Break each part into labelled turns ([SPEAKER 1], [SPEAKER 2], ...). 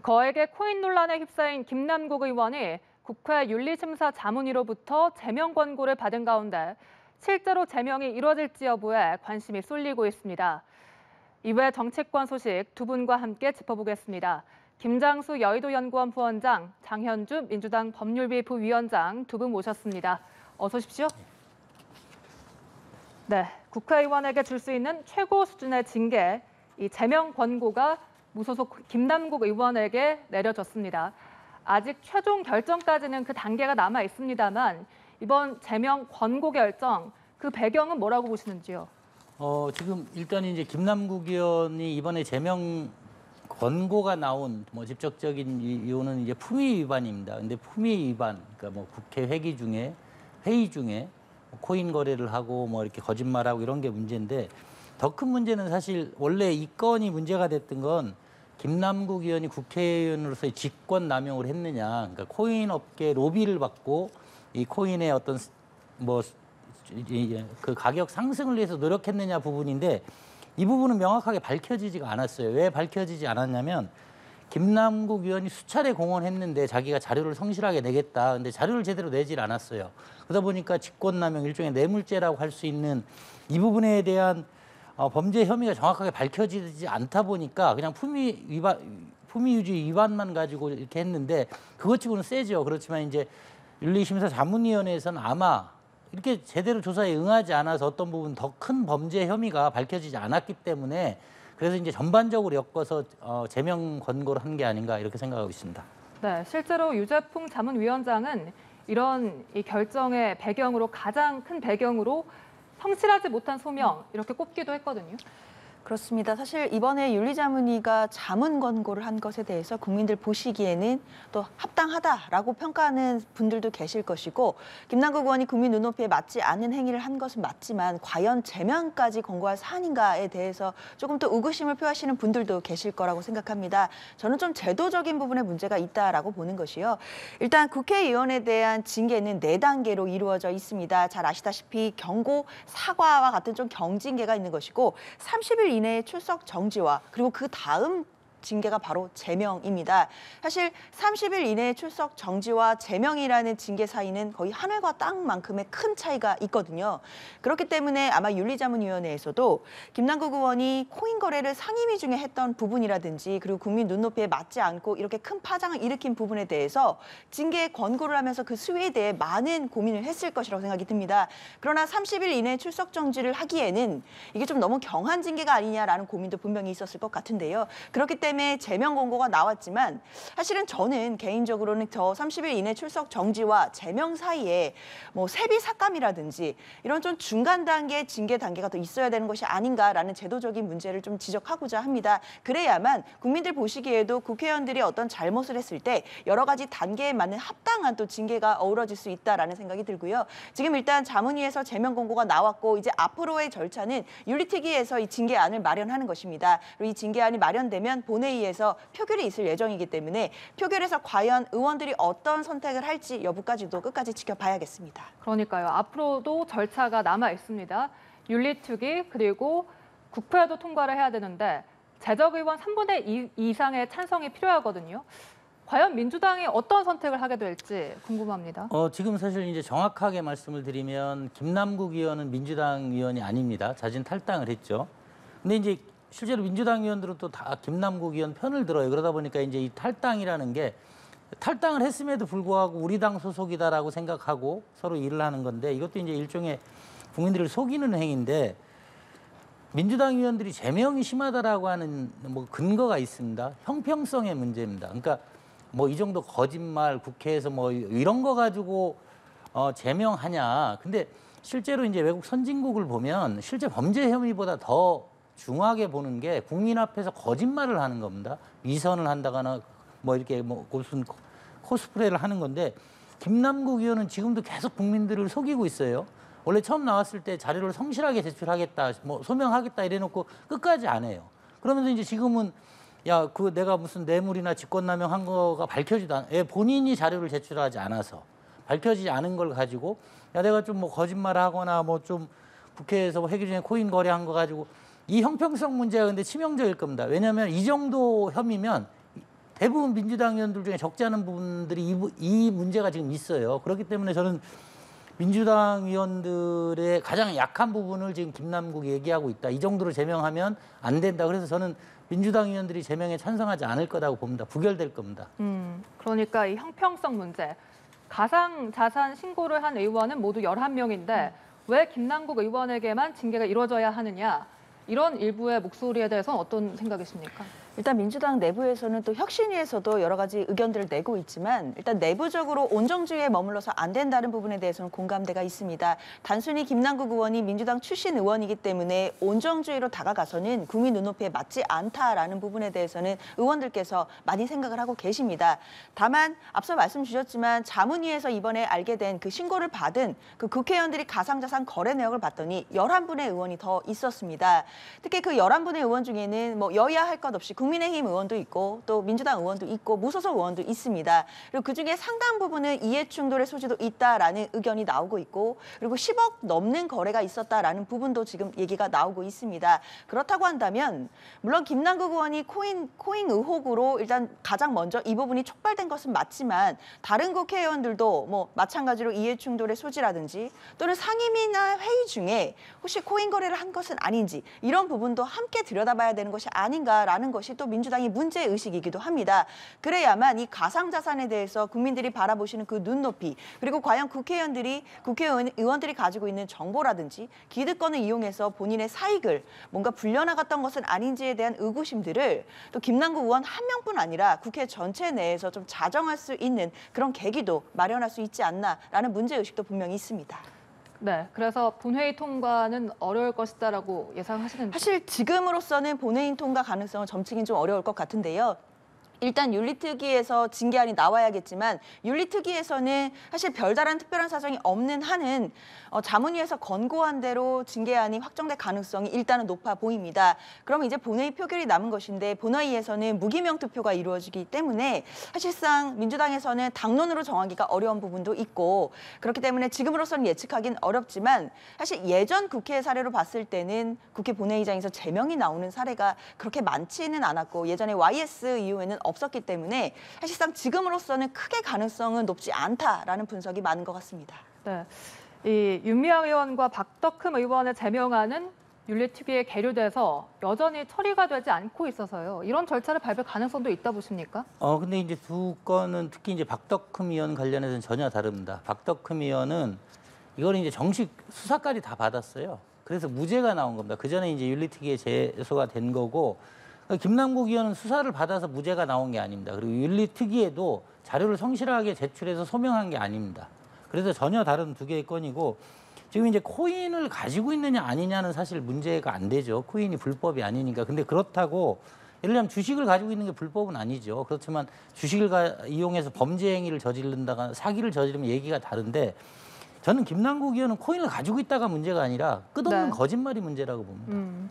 [SPEAKER 1] 거액의 코인 논란에 휩싸인 김남국 의원이 국회 윤리심사 자문위로부터 제명 권고를 받은 가운데 실제로 제명이 이뤄질지 여부에 관심이 쏠리고 있습니다. 이외 정치권 소식 두 분과 함께 짚어보겠습니다. 김장수 여의도연구원 부원장, 장현주 민주당 법률비 부위원장 두 분 모셨습니다. 어서 오십시오. 네, 국회의원에게 줄 수 있는 최고 수준의 징계, 이 제명 권고가 무소속 김남국 의원에게 내려졌습니다. 아직 최종 결정까지는 그 단계가 남아 있습니다만 이번 제명 권고 결정, 그 배경은 뭐라고 보시는지요?
[SPEAKER 2] 지금 일단 이제 김남국 의원이 이번에 제명 권고가 나온 직접적인 이유는 이제 품위 위반입니다. 근데 품위 위반, 그러니까 국회 회의 중에 코인 거래를 하고 이렇게 거짓말하고 이런 게 문제인데, 더 큰 문제는 사실 원래 이 건이 문제가 됐던 건 김남국 의원이 국회의원으로서의 직권 남용을 했느냐, 그러니까 코인 업계 로비를 받고 이 코인의 어떤 그 가격 상승을 위해서 노력했느냐 부분인데, 이 부분은 명확하게 밝혀지지가 않았어요. 왜 밝혀지지 않았냐면, 김남국 의원이 수차례 공언했는데 자기가 자료를 성실하게 내겠다. 근데 자료를 제대로 내질 않았어요. 그러다 보니까 직권남용, 일종의 뇌물죄라고 할 수 있는 이 부분에 대한 범죄 혐의가 정확하게 밝혀지지 않다 보니까 그냥 품위유지 위반만 가지고 이렇게 했는데, 그것 치고는 세죠. 그렇지만 이제 윤리심사 자문위원회에서는 아마 이렇게 제대로 조사에 응하지 않아서 어떤 부분 더 큰 범죄 혐의가 밝혀지지 않았기 때문에, 그래서 이제 전반적으로 엮어서 제명 권고를 한 게 아닌가 이렇게 생각하고 있습니다.
[SPEAKER 1] 네, 실제로 유재풍 자문위원장은 이런 이 결정의 배경으로, 가장 큰 배경으로 성실하지 못한 소명, 이렇게 꼽기도 했거든요.
[SPEAKER 3] 그렇습니다. 사실 이번에 윤리자문위가 자문 권고를 한 것에 대해서 국민들 보시기에는 또 합당하다라고 평가하는 분들도 계실 것이고, 김남국 의원이 국민 눈높이에 맞지 않는 행위를 한 것은 맞지만 과연 제명까지 권고할 사안인가에 대해서 조금 더 의구심을 표하시는 분들도 계실 거라고 생각합니다. 저는 좀 제도적인 부분에 문제가 있다라고 보는 것이요. 일단 국회의원에 대한 징계는 4단계로 이루어져 있습니다. 잘 아시다시피 경고, 사과와 같은 좀 경징계가 있는 것이고, 30일 이내의 출석 정지와 그리고 그 다음 징계가 바로 제명입니다. 사실 30일 이내의 출석 정지와 제명이라는 징계 사이는 거의 하늘과 땅만큼의 큰 차이가 있거든요. 그렇기 때문에 아마 윤리자문위원회에서도 김남국 의원이 코인 거래를 상임위 중에 했던 부분이라든지, 그리고 국민 눈높이에 맞지 않고 이렇게 큰 파장을 일으킨 부분에 대해서 징계 권고를 하면서 그 수위에 대해 많은 고민을 했을 것이라고 생각이 듭니다. 그러나 30일 이내 출석 정지를 하기에는 이게 좀 너무 경한 징계가 아니냐라는 고민도 분명히 있었을 것 같은데요. 그렇기 때문에 제명 권고가 나왔지만, 사실은 저는 개인적으로는 저 30일 이내 출석 정지와 제명 사이에 세비 삭감이라든지 이런 좀 중간 단계 징계 단계가 더 있어야 되는 것이 아닌가라는 제도적인 문제를 좀 지적하고자 합니다. 그래야만 국민들 보시기에도 국회의원들이 어떤 잘못을 했을 때 여러 가지 단계에 맞는 합당한 또 징계가 어우러질 수 있다라는 생각이 들고요. 지금 일단 자문위에서 제명 권고가 나왔고, 이제 앞으로의 절차는 윤리특위에서 이 징계안을 마련하는 것입니다. 그리고 이 징계안이 마련되면 본회의에서 표결이 있을 예정이기 때문에 표결에서 과연 의원들이 어떤 선택을 할지 여부까지도 끝까지 지켜봐야겠습니다.
[SPEAKER 1] 그러니까요. 앞으로도 절차가 남아 있습니다. 윤리특위 그리고 국회에도 통과를 해야 되는데 재적의원 3분의 2 이상의 찬성이 필요하거든요. 과연 민주당이 어떤 선택을 하게 될지 궁금합니다.
[SPEAKER 2] 지금 사실 이제 정확하게 말씀을 드리면 김남국 의원은 민주당 의원이 아닙니다. 자진 탈당을 했죠. 근데 이제 실제로 민주당 의원들은 또 다 김남국 의원 편을 들어요. 그러다 보니까 이제 이 탈당이라는 게, 탈당을 했음에도 불구하고 우리 당 소속이다라고 생각하고 서로 일을 하는 건데, 이것도 이제 일종의 국민들을 속이는 행위인데, 민주당 의원들이 제명이 심하다라고 하는 근거가 있습니다. 형평성의 문제입니다. 그러니까 이 정도 거짓말, 국회에서 이런 거 가지고 제명하냐. 근데 실제로 이제 외국 선진국을 보면 실제 범죄 혐의보다 더 중하게 보는 게 국민 앞에서 거짓말을 하는 겁니다. 위선을 한다거나 이렇게 무슨 코스프레를 하는 건데, 김남국 의원은 지금도 계속 국민들을 속이고 있어요. 원래 처음 나왔을 때 자료를 성실하게 제출하겠다, 소명하겠다 이래놓고 끝까지 안 해요. 그러면서 이제 지금은 내가 무슨 뇌물이나 직권남용 한 거가 밝혀지도 않아. 본인이 자료를 제출하지 않아서 밝혀지지 않은 걸 가지고 내가 좀 거짓말을 하거나 좀 국회에서 회기 중에 코인 거래한 거 가지고, 이 형평성 문제가 근데 치명적일 겁니다. 왜냐하면 이 정도 혐의면 대부분 민주당 의원들 중에 적지 않은 부분들이 이 문제가 지금 있어요. 그렇기 때문에 저는 민주당 의원들의 가장 약한 부분을 지금 김남국이 얘기하고 있다. 이 정도로 제명하면 안 된다. 그래서 저는 민주당 의원들이 제명에 찬성하지 않을 거라고 봅니다. 부결될 겁니다.
[SPEAKER 1] 그러니까 이 형평성 문제. 가상 자산 신고를 한 의원은 모두 11명인데 왜 김남국 의원에게만 징계가 이루어져야 하느냐. 이런 일부의 목소리에 대해서는 어떤 생각이십니까?
[SPEAKER 3] 일단 민주당 내부에서는 또 혁신위에서도 여러 가지 의견들을 내고 있지만 일단 내부적으로 온정주의에 머물러서 안 된다는 부분에 대해서는 공감대가 있습니다. 단순히 김남국 의원이 민주당 출신 의원이기 때문에 온정주의로 다가가서는 국민 눈높이에 맞지 않다라는 부분에 대해서는 의원들께서 많이 생각을 하고 계십니다. 다만 앞서 말씀 주셨지만 자문위에서 이번에 알게 된 그 신고를 받은 그 국회의원들이 가상자산 거래 내역을 봤더니 11분의 의원이 더 있었습니다. 특히 그 11분의 의원 중에는 뭐 여야 할 것 없이 국민의힘 의원도 있고 또 민주당 의원도 있고 무소속 의원도 있습니다. 그리고 그중에 상당 부분은 이해충돌의 소지도 있다라는 의견이 나오고 있고 그리고 10억 넘는 거래가 있었다라는 부분도 지금 얘기가 나오고 있습니다. 그렇다고 한다면 물론 김남국 의원이 코인 의혹으로 일단 가장 먼저 이 부분이 촉발된 것은 맞지만 다른 국회의원들도 뭐 마찬가지로 이해충돌의 소지라든지 또는 상임위나 회의 중에 혹시 코인 거래를 한 것은 아닌지 이런 부분도 함께 들여다봐야 되는 것이 아닌가라는 것이 또 민주당의 문제의식이기도 합니다. 그래야만 이 가상자산에 대해서 국민들이 바라보시는 그 눈높이 그리고 과연 국회의원들이 가지고 있는 정보라든지 기득권을 이용해서 본인의 사익을 뭔가 불려나갔던 것은 아닌지에 대한 의구심들을 또 김남국 의원 한 명뿐 아니라 국회 전체 내에서 좀 자정할 수 있는 그런 계기도 마련할 수 있지 않나라는 문제의식도 분명히 있습니다.
[SPEAKER 1] 네, 그래서 본회의 통과는 어려울 것이다라고 예상하시는지.
[SPEAKER 3] 사실 지금으로서는 본회의 통과 가능성을 점치긴 좀 어려울 것 같은데요. 일단 윤리특위에서 징계안이 나와야겠지만 윤리특위에서는 사실 별다른 특별한 사정이 없는 한은 자문위에서 권고한 대로 징계안이 확정될 가능성이 일단은 높아 보입니다. 그럼 이제 본회의 표결이 남은 것인데 본회의에서는 무기명 투표가 이루어지기 때문에 사실상 민주당에서는 당론으로 정하기가 어려운 부분도 있고 그렇기 때문에 지금으로서는 예측하기는 어렵지만 사실 예전 국회 사례로 봤을 때는 국회 본회의장에서 제명이 나오는 사례가 그렇게 많지는 않았고 예전에 YS 이후에는 없었기 때문에 사실상 지금으로서는 크게 가능성은 높지 않다라는 분석이 많은 것 같습니다.
[SPEAKER 1] 네, 이 윤미향 의원과 박덕흠 의원의 제명안은 윤리특위에 계류돼서 여전히 처리가 되지 않고 있어서요. 이런 절차를 밟을 가능성도 있다 보십니까?
[SPEAKER 2] 근데 이제 두 건은 특히 이제 박덕흠 의원 관련해서는 전혀 다릅니다. 박덕흠 의원은 이걸 이제 정식 수사까지 다 받았어요. 그래서 무죄가 나온 겁니다. 그 전에 이제 윤리특위에 제소가 된 거고. 김남국 의원은 수사를 받아서 무죄가 나온 게 아닙니다. 그리고 윤리특위에도 자료를 성실하게 제출해서 소명한 게 아닙니다. 그래서 전혀 다른 두 개의 건이고 지금 이제 코인을 가지고 있느냐 아니냐는 사실 문제가 안 되죠. 코인이 불법이 아니니까. 근데 그렇다고 예를 들면 주식을 가지고 있는 게 불법은 아니죠. 그렇지만 주식을 이용해서 범죄 행위를 저지른다거나 사기를 저지르면 얘기가 다른데 저는 김남국 의원은 코인을 가지고 있다가 문제가 아니라 끝없는 거짓말이 문제라고 봅니다.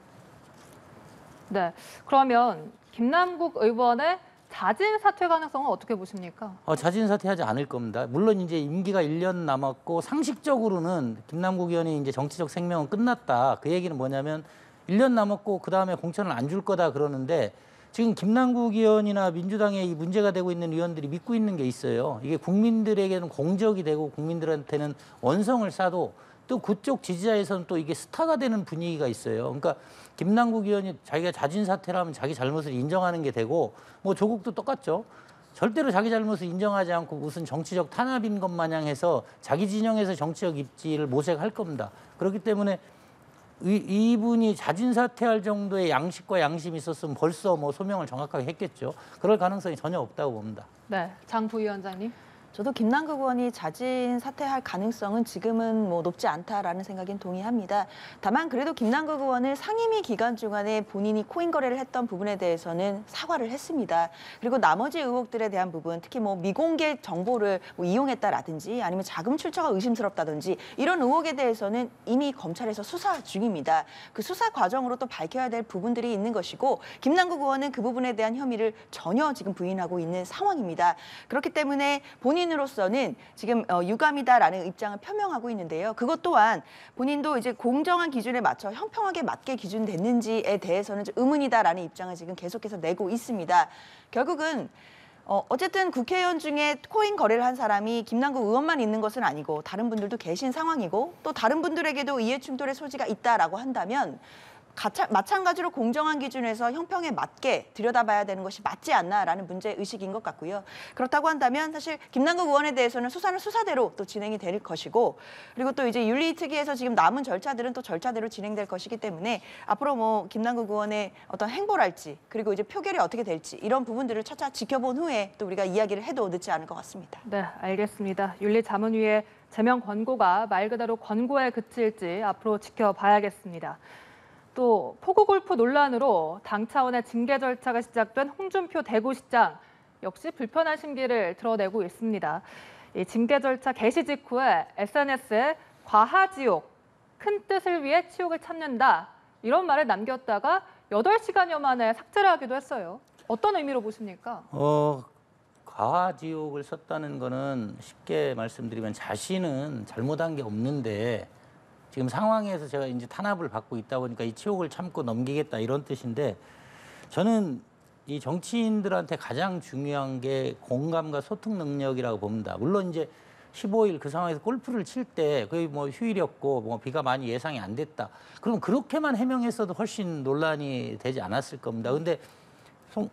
[SPEAKER 1] 네, 그러면 김남국 의원의 자진 사퇴 가능성은 어떻게 보십니까?
[SPEAKER 2] 자진 사퇴하지 않을 겁니다. 물론 이제 임기가 1년 남았고 상식적으로는 김남국 의원이 이제 정치적 생명은 끝났다. 그 얘기는 뭐냐면 1년 남았고 그 다음에 공천을 안 줄 거다 그러는데 지금 김남국 의원이나 민주당에 이 문제가 되고 있는 의원들이 믿고 있는 게 있어요. 이게 국민들에게는 공적이 되고 국민들한테는 원성을 쌓아도 또 그쪽 지지자에서는 또 이게 스타가 되는 분위기가 있어요. 그러니까 김남국 의원이 자기가 자진 사퇴를 하면 자기 잘못을 인정하는 게 되고 뭐 조국도 똑같죠. 절대로 자기 잘못을 인정하지 않고 무슨 정치적 탄압인 것 마냥 해서 자기 진영에서 정치적 입지를 모색할 겁니다. 그렇기 때문에 이분이 자진 사퇴할 정도의 양식과 양심이 있었으면 벌써 뭐 소명을 정확하게 했겠죠. 그럴 가능성이 전혀 없다고 봅니다.
[SPEAKER 1] 네, 장 부위원장님.
[SPEAKER 3] 저도 김남국 의원이 자진 사퇴할 가능성은 지금은 뭐 높지 않다라는 생각엔 동의합니다. 다만 그래도 김남국 의원은 상임위 기간 중간에 본인이 코인 거래를 했던 부분에 대해서는 사과를 했습니다. 그리고 나머지 의혹들에 대한 부분, 특히 뭐 미공개 정보를 뭐 이용했다라든지 아니면 자금 출처가 의심스럽다든지 이런 의혹에 대해서는 이미 검찰에서 수사 중입니다. 그 수사 과정으로 또 밝혀야 될 부분들이 있는 것이고 김남국 의원은 그 부분에 대한 혐의를 전혀 지금 부인하고 있는 상황입니다. 그렇기 때문에 본인 본인으로서는 지금 유감이다라는 입장을 표명하고 있는데요. 그것 또한 본인도 이제 공정한 기준에 맞춰 형평하게 맞게 기준됐는지에 대해서는 좀 의문이다라는 입장을 지금 계속해서 내고 있습니다. 결국은 어쨌든 국회의원 중에 코인 거래를 한 사람이 김남국 의원만 있는 것은 아니고 다른 분들도 계신 상황이고 또 다른 분들에게도 이해충돌의 소지가 있다라고 한다면 마찬가지로 공정한 기준에서 형평에 맞게 들여다봐야 되는 것이 맞지 않나라는 문제의식인 것 같고요. 그렇다고 한다면 사실 김남국 의원에 대해서는 수사는 수사대로 또 진행이 될 것이고 그리고 또 이제 윤리특위에서 지금 남은 절차들은 또 절차대로 진행될 것이기 때문에 앞으로 뭐 김남국 의원의 어떤 행보랄지 그리고 이제 표결이 어떻게 될지 이런 부분들을 차차 지켜본 후에 또 우리가 이야기를 해도 늦지 않을 것 같습니다.
[SPEAKER 1] 네, 알겠습니다. 윤리자문위의 제명 권고가 말 그대로 권고에 그칠지 앞으로 지켜봐야겠습니다. 또 포구골프 논란으로 당 차원의 징계 절차가 시작된 홍준표 대구시장 역시 불편한 심기를 드러내고 있습니다. 이 징계 절차 개시 직후에 SNS에 과하지옥, 큰 뜻을 위해 치욕을 참는다 이런 말을 남겼다가 8시간여 만에 삭제를 하기도 했어요. 어떤 의미로 보십니까?
[SPEAKER 2] 과지옥을 썼다는 거는 쉽게 말씀드리면 자신은 잘못한 게 없는데 지금 상황에서 제가 이제 탄압을 받고 있다 보니까 이 치욕을 참고 넘기겠다 이런 뜻인데 저는 이 정치인들한테 가장 중요한 게 공감과 소통 능력이라고 봅니다. 물론 이제 15일 그 상황에서 골프를 칠 때 거의 뭐 휴일이었고 뭐 비가 많이 예상이 안 됐다. 그럼 그렇게만 해명했어도 훨씬 논란이 되지 않았을 겁니다. 근데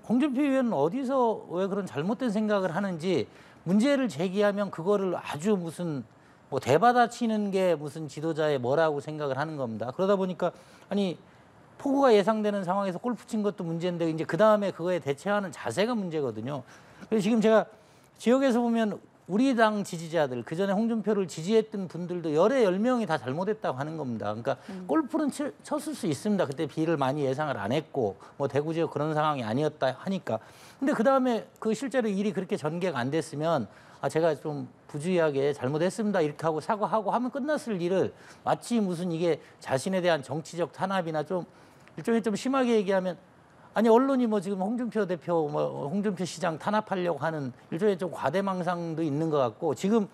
[SPEAKER 2] 홍준표 의원은 어디서 왜 그런 잘못된 생각을 하는지 문제를 제기하면 그거를 아주 무슨 뭐 대받아치는 게 무슨 지도자의 뭐라고 생각을 하는 겁니다. 그러다 보니까 아니 폭우가 예상되는 상황에서 골프 친 것도 문제인데 이제 그 다음에 그거에 대처하는 자세가 문제거든요. 그래서 지금 제가 지역에서 보면 우리 당 지지자들 그전에 홍준표를 지지했던 분들도 열에 10명이 다 잘못했다고 하는 겁니다. 그러니까 골프는 쳤을 수 있습니다. 그때 비를 많이 예상을 안 했고 뭐 대구 지역 그런 상황이 아니었다 하니까. 근데 그 다음에 그 실제로 일이 그렇게 전개가 안 됐으면 제가 좀 부주의하게 잘못했습니다 이렇게 하고 사과하고 하면 끝났을 일을 마치 무슨 이게 자신에 대한 정치적 탄압이나 좀 일종의 좀 심하게 얘기하면 아니 언론이 뭐 지금 홍준표 대표 뭐 홍준표 시장 탄압하려고 하는 일종의 좀 과대망상도 있는 것 같고 지금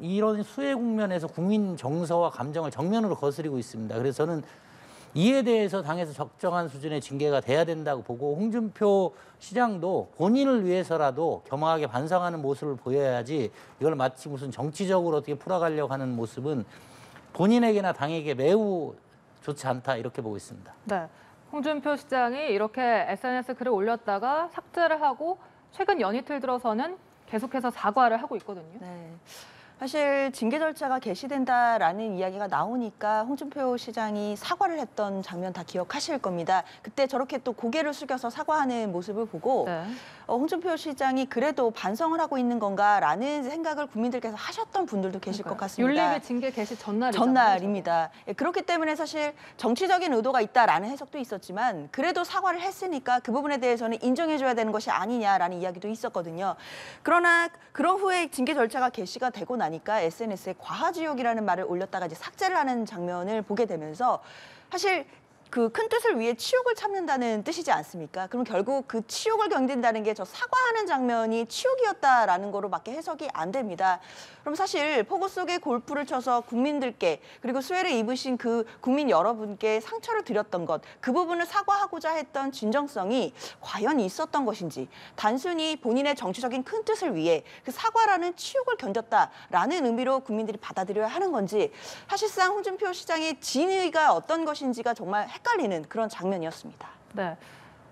[SPEAKER 2] 이런 수해 국면에서 국민 정서와 감정을 정면으로 거스리고 있습니다. 그래서 저는 이에 대해서 당에서 적정한 수준의 징계가 돼야 된다고 보고 홍준표 시장도 본인을 위해서라도 겸허하게 반성하는 모습을 보여야지 이걸 마치 무슨 정치적으로 어떻게 풀어가려고 하는 모습은 본인에게나 당에게 매우 좋지 않다 이렇게 보고 있습니다.
[SPEAKER 1] 네, 홍준표 시장이 이렇게 SNS 글을 올렸다가 삭제를 하고 최근 연이틀 들어서는 계속해서 사과를 하고 있거든요.
[SPEAKER 3] 네. 사실 징계 절차가 개시된다라는 이야기가 나오니까 홍준표 시장이 사과를 했던 장면 다 기억하실 겁니다. 그때 저렇게 또 고개를 숙여서 사과하는 모습을 보고
[SPEAKER 1] 네.
[SPEAKER 3] 홍준표 시장이 그래도 반성을 하고 있는 건가라는 생각을 국민들께서 하셨던 분들도 계실 것 같습니다.
[SPEAKER 1] 윤리위 징계 개시 전날이잖아요.
[SPEAKER 3] 전날입니다. 그렇기 때문에 사실 정치적인 의도가 있다라는 해석도 있었지만 그래도 사과를 했으니까 그 부분에 대해서는 인정해줘야 되는 것이 아니냐라는 이야기도 있었거든요. 그러나 그런 후에 징계 절차가 개시가 되고 나니까 SNS에 과하지옥이라는 말을 올렸다가 이제 삭제를 하는 장면을 보게 되면서 사실 그 큰 뜻을 위해 치욕을 참는다는 뜻이지 않습니까? 그럼 결국 그 치욕을 견딘다는 게 저 사과하는 장면이 치욕이었다라는 거로밖에 해석이 안 됩니다. 그럼 사실 폭우 속에 골프를 쳐서 국민들께 그리고 수해를 입으신 그 국민 여러분께 상처를 드렸던 것, 그 부분을 사과하고자 했던 진정성이 과연 있었던 것인지 단순히 본인의 정치적인 큰 뜻을 위해 그 사과라는 치욕을 견뎠다라는 의미로 국민들이 받아들여야 하는 건지 사실상 홍준표 시장의 진의가 어떤 것인지가 정말 헷갈리는 그런 장면이었습니다.
[SPEAKER 1] 네,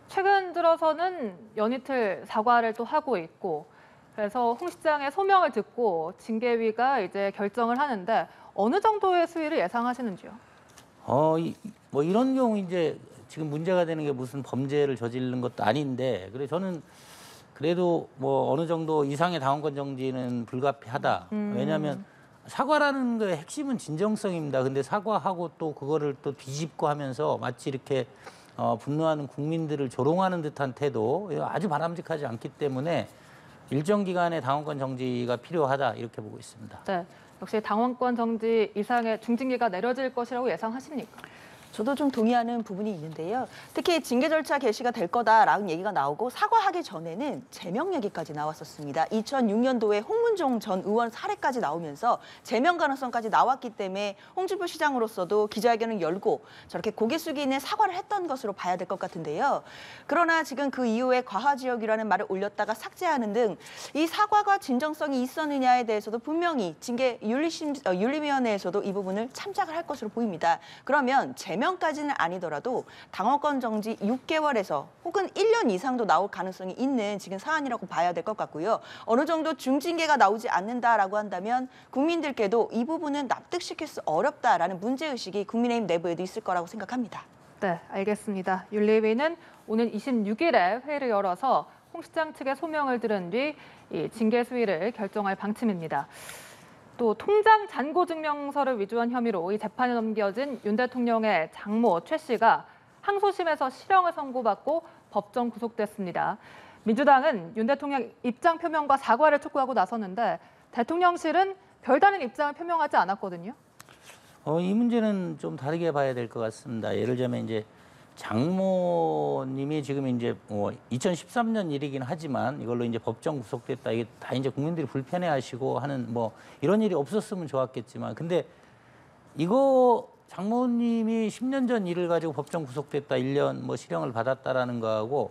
[SPEAKER 1] 최근 들어서는 연이틀 사과를 또 하고 있고 그래서 홍 시장의 소명을 듣고 징계위가 이제 결정을 하는데 어느 정도의 수위를 예상하시는지요?
[SPEAKER 2] 뭐 이런 경우 이제 지금 문제가 되는 게 무슨 범죄를 저지르는 것도 아닌데 그래 저는 그래도 뭐 어느 정도 이상의 당원권 정지는 불가피하다. 왜냐하면 사과라는 거의 핵심은 진정성입니다. 근데 사과하고 또 그거를 또 뒤집고 하면서 마치 이렇게 분노하는 국민들을 조롱하는 듯한 태도 아주 바람직하지 않기 때문에 일정 기간의 당원권 정지가 필요하다 이렇게 보고 있습니다.
[SPEAKER 1] 네, 역시 당원권 정지 이상의 중징계가 내려질 것이라고 예상하십니까?
[SPEAKER 3] 저도 좀 동의하는 부분이 있는데요. 특히 징계 절차 개시가 될 거다라는 얘기가 나오고 사과하기 전에는 제명 얘기까지 나왔었습니다. 2006년도에 홍문종 전 의원 사례까지 나오면서 제명 가능성까지 나왔기 때문에 홍준표 시장으로서도 기자회견을 열고 저렇게 고개 숙이는 사과를 했던 것으로 봐야 될 것 같은데요. 그러나 지금 그 이후에 과화지역이라는 말을 올렸다가 삭제하는 등 이 사과가 진정성이 있었느냐에 대해서도 분명히 징계 윤리위원회에서도 이 부분을 참작을 할 것으로 보입니다. 그러면 제명까지는 아니더라도 당원권 정지 6개월에서 혹은 1년 이상도 나올 가능성이 있는 지금 사안이라고 봐야 될 것 같고요. 어느 정도 중징계가 나오지 않는다라고 한다면 국민들께도 이 부분은 납득시킬 수 어렵다라는 문제의식이 국민의힘 내부에도 있을 거라고 생각합니다.
[SPEAKER 1] 네, 알겠습니다. 윤리위는 오는 26일에 회의를 열어서 홍 시장 측의 소명을 들은 뒤 이 징계 수위를 결정할 방침입니다. 또 통장 잔고 증명서를 위조한 혐의로 이 재판에 넘겨진 윤 대통령의 장모 최 씨가 항소심에서 실형을 선고받고 법정 구속됐습니다. 민주당은 윤 대통령 입장 표명과 사과를 촉구하고 나섰는데 대통령실은 별다른 입장을 표명하지 않았거든요.
[SPEAKER 2] 이 문제는 좀 다르게 봐야 될 것 같습니다. 예를 들자면 이제 장모님이 지금 이제 2013년 일이긴 하지만 이걸로 이제 법정 구속됐다. 이게 다 이제 국민들이 불편해하시고 하는 뭐 이런 일이 없었으면 좋았겠지만, 근데 이거 장모님이 10년 전 일을 가지고 법정 구속됐다, 1년 뭐 실형을 받았다라는 거하고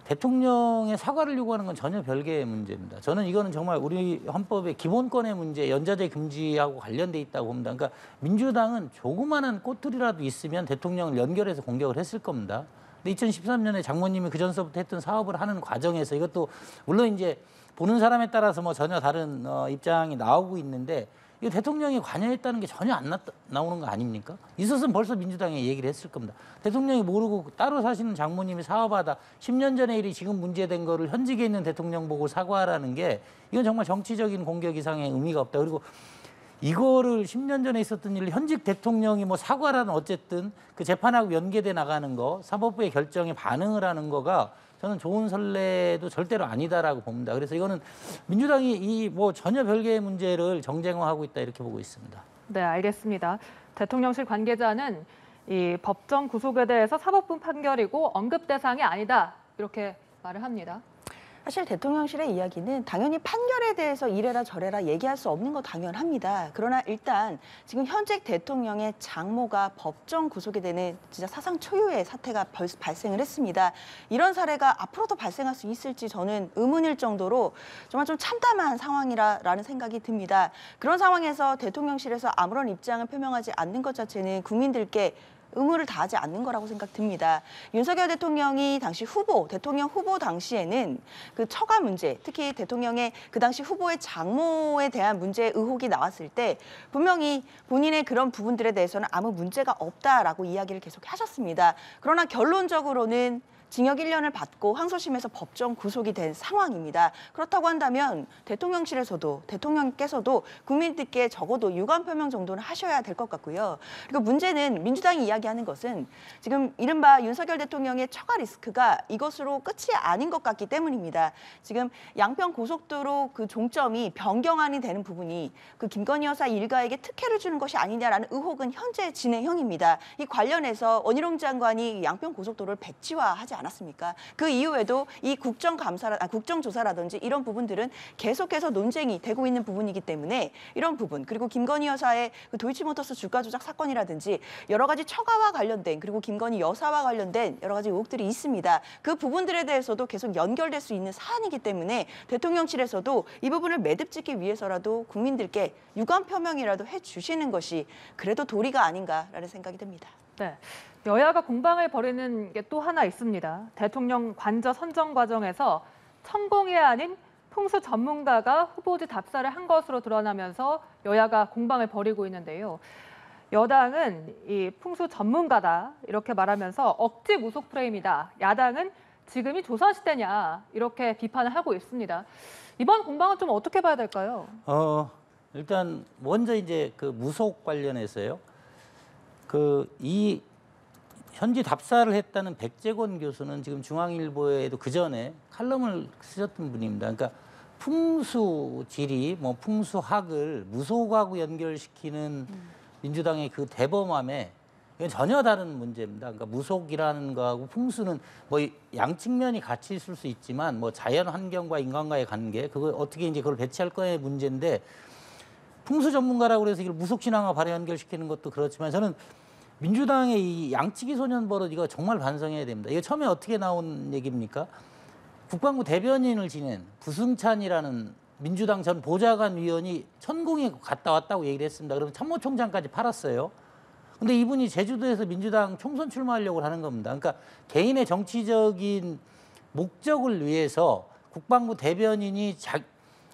[SPEAKER 2] 대통령의 사과를 요구하는 건 전혀 별개의 문제입니다. 저는 이거는 정말 우리 헌법의 기본권의 문제, 연좌제 금지하고 관련돼 있다고 봅니다. 그러니까 민주당은 조그마한 꼬투리라도 있으면 대통령을 연결해서 공격을 했을 겁니다. 근데 2013년에 장모님이 그 전서부터 했던 사업을 하는 과정에서 이것도 물론 이제 보는 사람에 따라서 뭐 전혀 다른 입장이 나오고 있는데 이거 대통령이 관여했다는 게 전혀 안 나오는 거 아닙니까? 있었으면 벌써 민주당에 얘기를 했을 겁니다. 대통령이 모르고 따로 사시는 장모님이 사업하다 10년 전의 일이 지금 문제된 거를 현직에 있는 대통령 보고 사과하라는 게 이건 정말 정치적인 공격 이상의 의미가 없다. 그리고 이거를 10년 전에 있었던 일을 현직 대통령이 뭐 사과라는 어쨌든 그 재판하고 연계돼 나가는 거, 사법부의 결정에 반응을 하는 거가 저는 좋은 선례도 절대로 아니다라고 봅니다. 그래서 이거는 민주당이 이 뭐 전혀 별개의 문제를 정쟁화하고 있다 이렇게 보고 있습니다.
[SPEAKER 1] 네, 알겠습니다. 대통령실 관계자는 이 법정 구속에 대해서 사법부 판결이고 언급 대상이 아니다 이렇게 말을 합니다.
[SPEAKER 3] 사실 대통령실의 이야기는 당연히 판결에 대해서 이래라 저래라 얘기할 수 없는 거 당연합니다. 그러나 일단 지금 현직 대통령의 장모가 법정 구속이 되는 진짜 사상 초유의 사태가 발생을 했습니다. 이런 사례가 앞으로도 발생할 수 있을지 저는 의문일 정도로 정말 좀 참담한 상황이라는 생각이 듭니다. 그런 상황에서 대통령실에서 아무런 입장을 표명하지 않는 것 자체는 국민들께 의무를 다하지 않는 거라고 생각됩니다. 윤석열 대통령이 당시 대통령 후보 당시에는 그 처가 문제, 특히 대통령의 그 당시 후보의 장모에 대한 문제 의혹이 나왔을 때 분명히 본인의 그런 부분들에 대해서는 아무 문제가 없다라고 이야기를 계속 하셨습니다. 그러나 결론적으로는 징역 1년을 받고 항소심에서 법정 구속이 된 상황입니다. 그렇다고 한다면 대통령께서도 국민들께 적어도 유감 표명 정도는 하셔야 될 것 같고요. 그리고 문제는 민주당이 이야기하는 것은 지금 이른바 윤석열 대통령의 처가 리스크가 이것으로 끝이 아닌 것 같기 때문입니다. 지금 양평 고속도로 그 종점이 변경안이 되는 부분이 그 김건희 여사 일가에게 특혜를 주는 것이 아니냐라는 의혹은 현재 진행형입니다. 이 관련해서 원희룡 장관이 양평 고속도로를 백지화하지 않았습니까? 그 이후에도 이 국정조사라든지 이런 부분들은 계속해서 논쟁이 되고 있는 부분이기 때문에 이런 부분, 그리고 김건희 여사의 그 도이치모터스 주가 조작 사건이라든지 여러 가지 처가와 관련된, 그리고 김건희 여사와 관련된 여러 가지 의혹들이 있습니다. 그 부분들에 대해서도 계속 연결될 수 있는 사안이기 때문에 대통령실에서도 이 부분을 매듭짓기 위해서라도 국민들께 유감 표명이라도 해주시는 것이 그래도 도리가 아닌가라는 생각이 듭니다.
[SPEAKER 1] 네, 여야가 공방을 벌이는 게 또 하나 있습니다. 대통령 관저 선정 과정에서 천공이 아닌 풍수 전문가가 후보지 답사를 한 것으로 드러나면서 여야가 공방을 벌이고 있는데요. 여당은 이 풍수 전문가다 이렇게 말하면서 억지 무속 프레임이다. 야당은 지금이 조선시대냐 이렇게 비판을 하고 있습니다. 이번 공방은 좀 어떻게 봐야 될까요?
[SPEAKER 2] 일단 먼저 이제 그 무속 관련해서요. 이 현지 답사를 했다는 백재권 교수는 지금 중앙일보에도 그 전에 칼럼을 쓰셨던 분입니다. 그러니까 풍수 지리, 뭐 풍수학을 무속하고 연결시키는 민주당의 그 대범함에 이건 전혀 다른 문제입니다. 그러니까 무속이라는 거하고 풍수는 뭐 양측면이 같이 있을 수 있지만 뭐 자연 환경과 인간과의 관계 그거 어떻게 이제 그걸 배치할 거의 문제인데 풍수 전문가라고 그래서 이걸 무속 신앙과 바로 연결시키는 것도 그렇지만 저는 민주당의 이 양치기 소년 버릇 이거 정말 반성해야 됩니다. 이게 처음에 어떻게 나온 얘기입니까? 국방부 대변인을 지낸 부승찬이라는 민주당 전 보좌관 위원이 천공에 갔다 왔다고 얘기를 했습니다. 그러면 참모총장까지 팔았어요. 근데 이분이 제주도에서 민주당 총선 출마하려고 하는 겁니다. 그러니까 개인의 정치적인 목적을 위해서 국방부 대변인이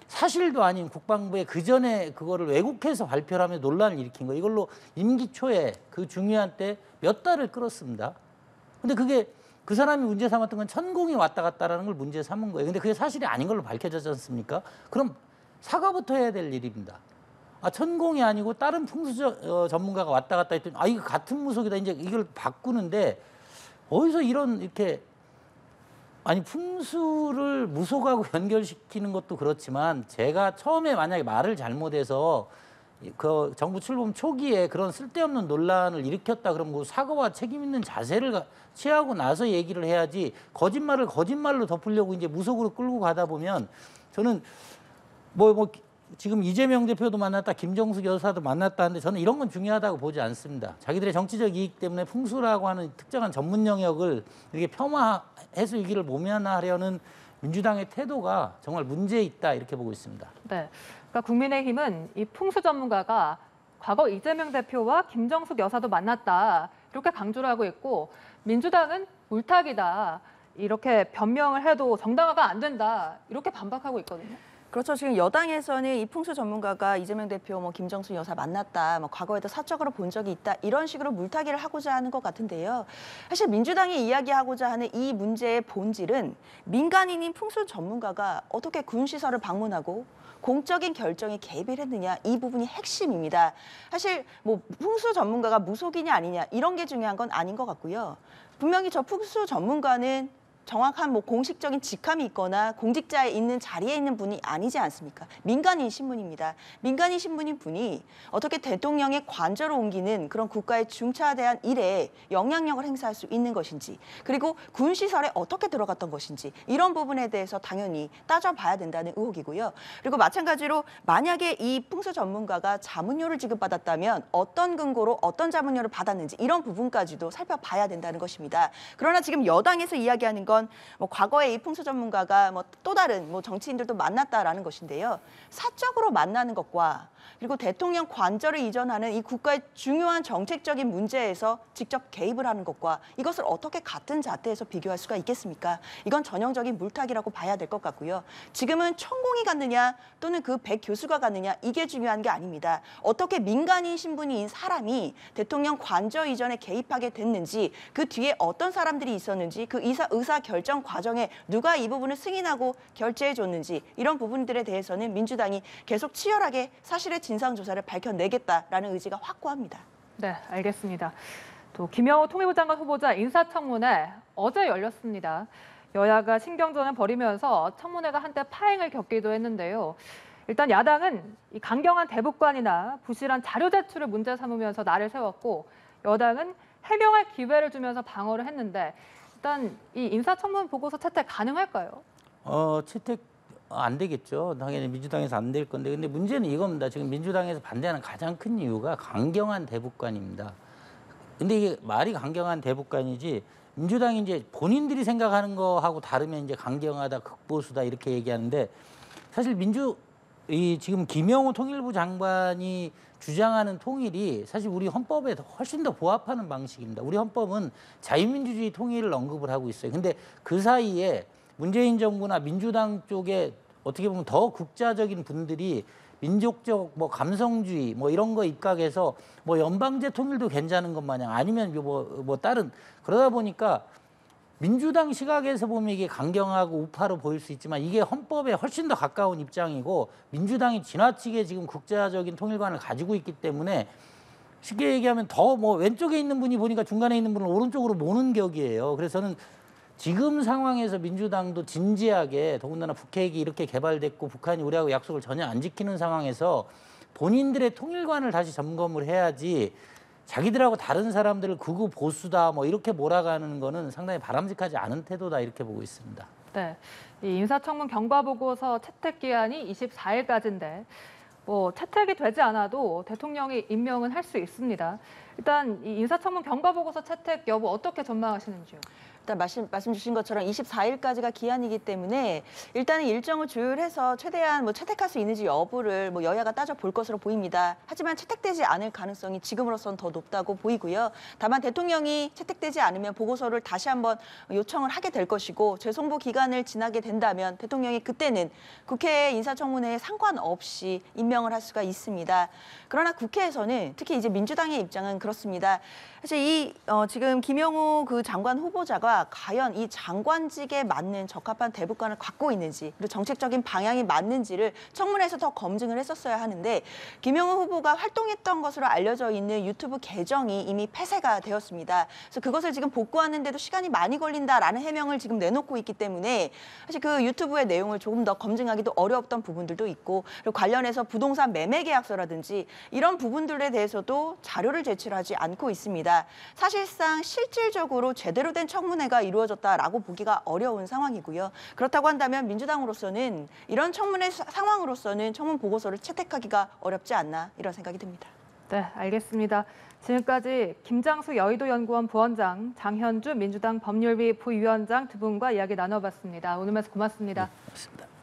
[SPEAKER 2] 사실도 아닌 국방부에 그 전에 그거를 왜곡해서 발표를 하며 논란을 일으킨 거예요. 이걸로 임기 초에 그 중요한 때 몇 달을 끌었습니다. 근데 그게 그 사람이 문제 삼았던 건 천공이 왔다 갔다라는 걸 문제 삼은 거예요. 근데 그게 사실이 아닌 걸로 밝혀졌지 않습니까? 그럼 사과부터 해야 될 일입니다. 천공이 아니고 다른 풍수 전문가가 왔다 갔다 했더니 이거 같은 무속이다. 이제 이걸 바꾸는데 어디서 이렇게 아니 풍수를 무속하고 연결시키는 것도 그렇지만 제가 처음에 만약에 말을 잘못해서 그 정부 출범 초기에 그런 쓸데없는 논란을 일으켰다 그러면 그 사과와 책임 있는 자세를 취하고 나서 얘기를 해야지 거짓말을 거짓말로 덮으려고 이제 무속으로 끌고 가다 보면 저는 지금 이재명 대표도 만났다, 김정숙 여사도 만났다 하는데 저는 이런 건 중요하다고 보지 않습니다. 자기들의 정치적 이익 때문에 풍수라고 하는 특정한 전문 영역을 이렇게 폄하해서 위기를 모면하려는 민주당의 태도가 정말 문제 있다 이렇게 보고 있습니다.
[SPEAKER 1] 네, 그러니까 국민의힘은 이 풍수 전문가가 과거 이재명 대표와 김정숙 여사도 만났다 이렇게 강조를 하고 있고 민주당은 물타기다 이렇게 변명을 해도 정당화가 안 된다 이렇게 반박하고 있거든요.
[SPEAKER 3] 그렇죠. 지금 여당에서는 이 풍수 전문가가 이재명 대표, 김정숙 여사 만났다, 과거에도 사적으로 본 적이 있다 이런 식으로 물타기를 하고자 하는 것 같은데요. 사실 민주당이 이야기하고자 하는 이 문제의 본질은 민간인인 풍수 전문가가 어떻게 군시설을 방문하고 공적인 결정에 개입을 했느냐 이 부분이 핵심입니다. 사실 풍수 전문가가 무속이냐 아니냐 이런 게 중요한 건 아닌 것 같고요. 분명히 저 풍수 전문가는 정확한 공식적인 직함이 있거나 공직자에 있는 자리에 있는 분이 아니지 않습니까? 민간인 신분입니다. 민간인 신분인 분이 어떻게 대통령의 관저로 옮기는 그런 국가의 중차대한 일에 영향력을 행사할 수 있는 것인지 그리고 군시설에 어떻게 들어갔던 것인지 이런 부분에 대해서 당연히 따져봐야 된다는 의혹이고요. 그리고 마찬가지로 만약에 이 풍수 전문가가 자문료를 지급받았다면 어떤 근거로 어떤 자문료를 받았는지 이런 부분까지도 살펴봐야 된다는 것입니다. 그러나 지금 여당에서 이야기하는 건 과거에 이 풍수 전문가가 또 다른 정치인들도 만났다라는 것인데요. 사적으로 만나는 것과 그리고 대통령 관저를 이전하는 이 국가의 중요한 정책적인 문제에서 직접 개입을 하는 것과 이것을 어떻게 같은 잣대에서 비교할 수가 있겠습니까? 이건 전형적인 물타기라고 봐야 될 것 같고요. 지금은 천공이 갔느냐 또는 그 백 교수가 갔느냐 이게 중요한 게 아닙니다. 어떻게 민간인 신분인 사람이 대통령 관저 이전에 개입하게 됐는지 그 뒤에 어떤 사람들이 있었는지 그 의사 결정 과정에 누가 이 부분을 승인하고 결재해 줬는지 이런 부분들에 대해서는 민주당이 계속 치열하게 사실의 진상조사를 밝혀내겠다라는 의지가 확고합니다.
[SPEAKER 1] 네, 알겠습니다. 또 김영호 통일부 장관 후보자 인사청문회 어제 열렸습니다. 여야가 신경전을 벌이면서 청문회가 한때 파행을 겪기도 했는데요. 일단 야당은 이 강경한 대북관이나 부실한 자료 제출을 문제 삼으면서 날을 세웠고 여당은 해명할 기회를 주면서 방어를 했는데 일단 이 인사청문 보고서 채택 가능할까요?
[SPEAKER 2] 채택 안 되겠죠. 당연히 민주당에서 안 될 건데 근데 문제는 이겁니다. 지금 민주당에서 반대하는 가장 큰 이유가 강경한 대북관입니다. 근데 이게 말이 강경한 대북관이지 민주당이 이제 본인들이 생각하는 거하고 다르면 이제 강경하다, 극보수다 이렇게 얘기하는데 사실 지금 김영호 통일부 장관이 주장하는 통일이 사실 우리 헌법에 훨씬 더 부합하는 방식입니다. 우리 헌법은 자유민주주의 통일을 언급을 하고 있어요. 근데 그 사이에 문재인 정부나 민주당 쪽에 어떻게 보면 더 국자적인 분들이 민족적 감성주의 이런 거 입각해서 연방제 통일도 괜찮은 것 마냥 아니면 다른 그러다 보니까 민주당 시각에서 보면 이게 강경하고 우파로 보일 수 있지만 이게 헌법에 훨씬 더 가까운 입장이고 민주당이 지나치게 지금 국자적인 통일관을 가지고 있기 때문에 쉽게 얘기하면 더 왼쪽에 있는 분이 보니까 중간에 있는 분을 오른쪽으로 모는 격이에요. 그래서 저는 지금 상황에서 민주당도 진지하게 더군다나 북핵이 이렇게 개발됐고 북한이 우리하고 약속을 전혀 안 지키는 상황에서 본인들의 통일관을 다시 점검을 해야지 자기들하고 다른 사람들을 극우 보수다 뭐 이렇게 몰아가는 거는 상당히 바람직하지 않은 태도다 이렇게 보고 있습니다.
[SPEAKER 1] 네, 이 인사청문 경과보고서 채택 기한이 24일까지인데 채택이 되지 않아도 대통령이 임명은 할 수 있습니다. 일단 이 인사청문 경과보고서 채택 여부 어떻게 전망하시는지요?
[SPEAKER 3] 일단 말씀 주신 것처럼 24일까지가 기한이기 때문에 일단은 일정을 조율해서 최대한 채택할 수 있는지 여부를 여야가 따져볼 것으로 보입니다. 하지만 채택되지 않을 가능성이 지금으로선 더 높다고 보이고요. 다만 대통령이 채택되지 않으면 보고서를 다시 한번 요청을 하게 될 것이고 재송부 기간을 지나게 된다면 대통령이 그때는 국회 인사청문회에 상관없이 임명을 할 수가 있습니다. 그러나 국회에서는 특히 이제 민주당의 입장은 그렇습니다. 사실 지금 김영호 그 장관 후보자가 과연 이 장관직에 맞는 적합한 대북관을 갖고 있는지 그리고 정책적인 방향이 맞는지를 청문회에서 더 검증을 했었어야 하는데 김영호 후보가 활동했던 것으로 알려져 있는 유튜브 계정이 이미 폐쇄가 되었습니다. 그래서 그것을 지금 복구하는데도 시간이 많이 걸린다라는 해명을 지금 내놓고 있기 때문에 사실 그 유튜브의 내용을 조금 더 검증하기도 어려웠던 부분들도 있고 그리고 관련해서 부동산 매매 계약서라든지 이런 부분들에 대해서도 자료를 제출하지 않고 있습니다. 사실상 실질적으로 제대로 된 청문회가 이루어졌다라고 보기가 어려운 상황이고요. 그렇다고 한다면 민주당으로서는 이런 청문회 상황으로서는 청문 보고서를 채택하기가 어렵지 않나 이런 생각이 듭니다.
[SPEAKER 1] 네, 알겠습니다. 지금까지 김장수 여의도연구원 부원장, 장현주 민주당 법률위 부위원장 두 분과 이야기 나눠봤습니다. 오늘 말씀 고맙습니다.
[SPEAKER 2] 네, 고맙습니다.